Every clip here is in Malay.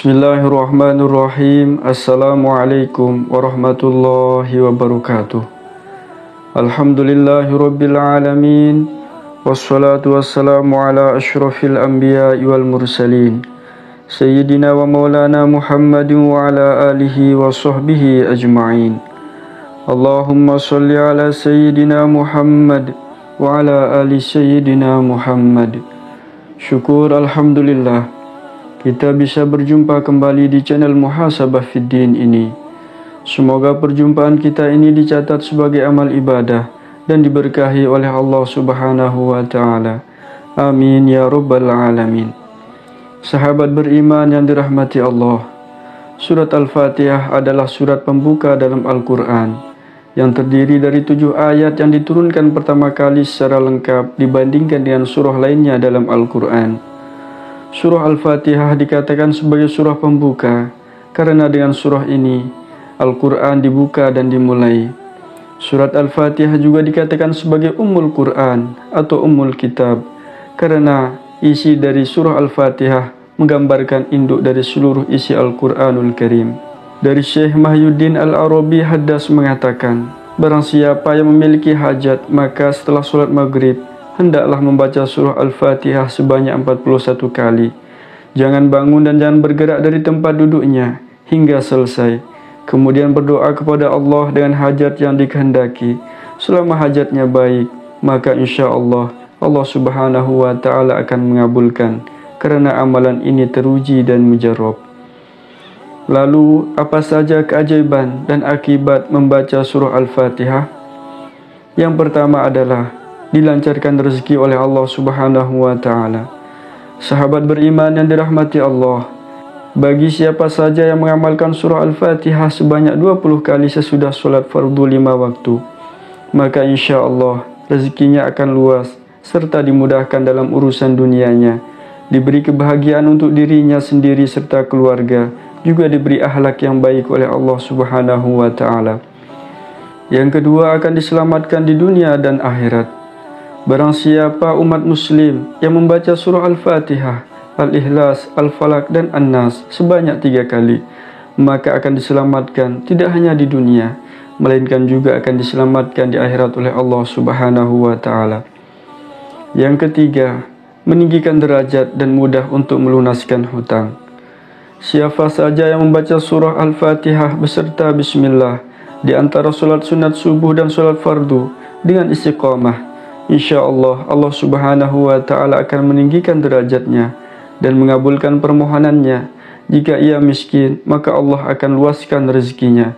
Bismillahirrahmanirrahim. Assalamualaikum warahmatullahi wabarakatuh. Alhamdulillahirabbil alamin. Wassalatu wassalamu ala asyrafil anbiya'i wal mursalin. Sayyidina wa maulana Muhammadin wa ala alihi wa sahbihi ajma'in. Allahumma salli ala sayyidina Muhammad wa ala ali sayyidina Muhammad. Syukur alhamdulillah kita bisa berjumpa kembali di channel Muhasabah Fiddin ini. Semoga perjumpaan kita ini dicatat sebagai amal ibadah dan diberkahi oleh Allah Subhanahu wa Ta'ala. Amin ya Rabbal Alamin. Sahabat beriman yang dirahmati Allah, surat Al-Fatihah adalah surat pembuka dalam Al-Quran yang terdiri dari 7 ayat yang diturunkan pertama kali secara lengkap dibandingkan dengan surah lainnya dalam Al-Quran. Surah Al-Fatihah dikatakan sebagai surah pembuka karena dengan surah ini Al-Quran dibuka dan dimulai. Surat Al-Fatihah juga dikatakan sebagai Ummul Quran atau Ummul Kitab karena isi dari surah Al-Fatihah menggambarkan induk dari seluruh isi Al-Quranul Karim. Dari Syekh Mahyuddin Al-Arabi Haddas mengatakan, barang siapa yang memiliki hajat maka setelah sholat maghrib hendaklah membaca surah Al-Fatihah sebanyak 41 kali. Jangan bangun dan jangan bergerak dari tempat duduknya hingga selesai. Kemudian berdoa kepada Allah dengan hajat yang dikehendaki. Selama hajatnya baik, maka insya Allah Allah Subhanahu wa Ta'ala akan mengabulkan karena amalan ini teruji dan mujarab. Lalu, apa saja keajaiban dan akibat membaca surah Al-Fatihah? Yang pertama adalah dilancarkan rezeki oleh Allah Subhanahu wa Ta'ala. Sahabat beriman yang dirahmati Allah, bagi siapa saja yang mengamalkan surah Al-Fatihah sebanyak 20 kali sesudah solat fardu 5 waktu, maka insya Allah rezekinya akan luas serta dimudahkan dalam urusan dunianya, diberi kebahagiaan untuk dirinya sendiri serta keluarga, juga diberi akhlak yang baik oleh Allah Subhanahu wa Ta'ala. Yang kedua, akan diselamatkan di dunia dan akhirat. Barang siapa umat muslim yang membaca surah Al-Fatihah, Al-Ikhlas, Al-Falaq dan An-Nas sebanyak 3 kali, maka akan diselamatkan tidak hanya di dunia, melainkan juga akan diselamatkan di akhirat oleh Allah Subhanahu wa Ta'ala. Yang ketiga, meninggikan derajat dan mudah untuk melunaskan hutang. Siapa saja yang membaca surah Al-Fatihah beserta Bismillah di antara solat sunat subuh dan solat fardu dengan istiqamah, insya Allah Allah Subhanahu wa Ta'ala akan meninggikan derajatnya dan mengabulkan permohonannya. Jika ia miskin, maka Allah akan luaskan rezekinya.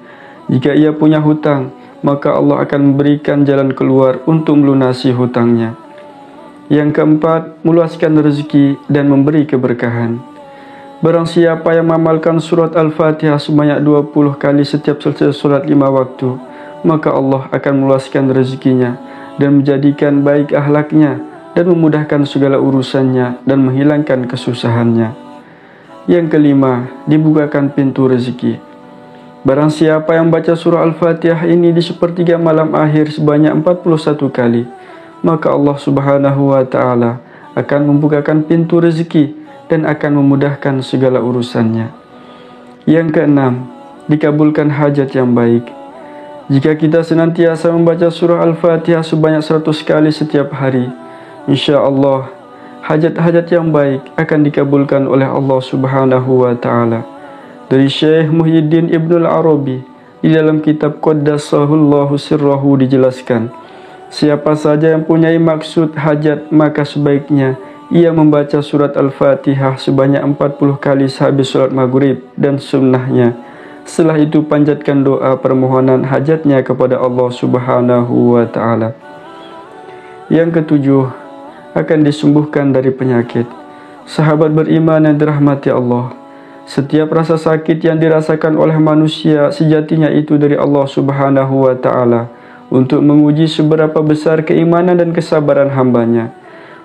Jika ia punya hutang, maka Allah akan memberikan jalan keluar untuk melunasi hutangnya. Yang keempat, meluaskan rezeki dan memberi keberkahan. Barang siapa yang mengamalkan surat Al-Fatihah sebanyak 20 kali setiap selesai solat 5 waktu, maka Allah akan meluaskan rezekinya dan menjadikan baik akhlaknya dan memudahkan segala urusannya dan menghilangkan kesusahannya. Yang kelima, dibukakan pintu rezeki. Barang siapa yang baca surah Al-Fatihah ini di sepertiga malam akhir sebanyak 41 kali, maka Allah Subhanahu wa Ta'ala akan membukakan pintu rezeki dan akan memudahkan segala urusannya. Yang keenam, dikabulkan hajat yang baik. Jika kita senantiasa membaca surah Al-Fatihah sebanyak 100 kali setiap hari, insya Allah hajat-hajat yang baik akan dikabulkan oleh Allah Subhanahu wa Ta'ala. Dari Syekh Muhyiddin Ibnul Arabi di dalam kitab Qaddasahullahu Sirrahu dijelaskan, siapa saja yang punya maksud hajat maka sebaiknya ia membaca surat Al-Fatihah sebanyak 40 kali sehabis solat maghrib dan sunnahnya. Setelah itu panjatkan doa permohonan hajatnya kepada Allah Subhanahu wa Ta'ala. Yang ketujuh, akan disembuhkan dari penyakit. Sahabat beriman yang dirahmati Allah, setiap rasa sakit yang dirasakan oleh manusia sejatinya itu dari Allah Subhanahu wa Ta'ala untuk menguji seberapa besar keimanan dan kesabaran hambanya.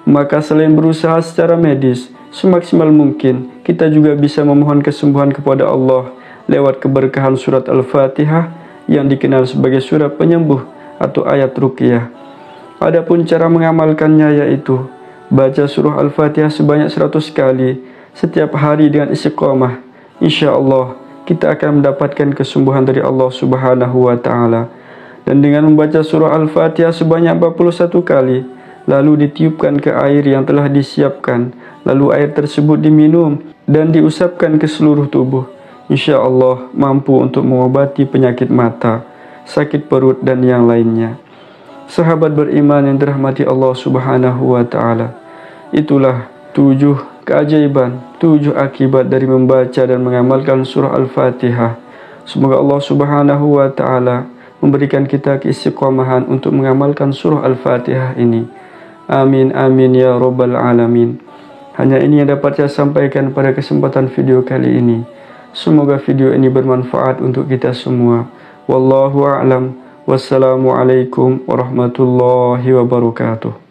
Maka selain berusaha secara medis, semaksimal mungkin kita juga bisa memohon kesembuhan kepada Allah lewat keberkahan surat Al-Fatihah yang dikenal sebagai surat penyembuh atau ayat ruqyah. Adapun cara mengamalkannya yaitu baca surah Al-Fatihah sebanyak 100 kali setiap hari dengan istiqamah. insya-Allah kita akan mendapatkan kesembuhan dari Allah Subhanahu wa taala. Dan dengan membaca surah Al-Fatihah sebanyak 41 kali, lalu ditiupkan ke air yang telah disiapkan, lalu air tersebut diminum dan diusapkan ke seluruh tubuh, insya-Allah mampu untuk mengobati penyakit mata, sakit perut dan yang lainnya. Sahabat beriman yang dirahmati Allah Subhanahu wa taala, itulah 7 keajaiban, 7 akibat dari membaca dan mengamalkan surah Al-Fatihah. Semoga Allah Subhanahu wa taala memberikan kita keistiqomahan untuk mengamalkan surah Al-Fatihah ini. Amin amin ya rabbal alamin. Hanya ini yang dapat saya sampaikan pada kesempatan video kali ini. Semoga video ini bermanfaat untuk kita semua. Wallahu a'lam. Wassalamualaikum warahmatullahi wabarakatuh.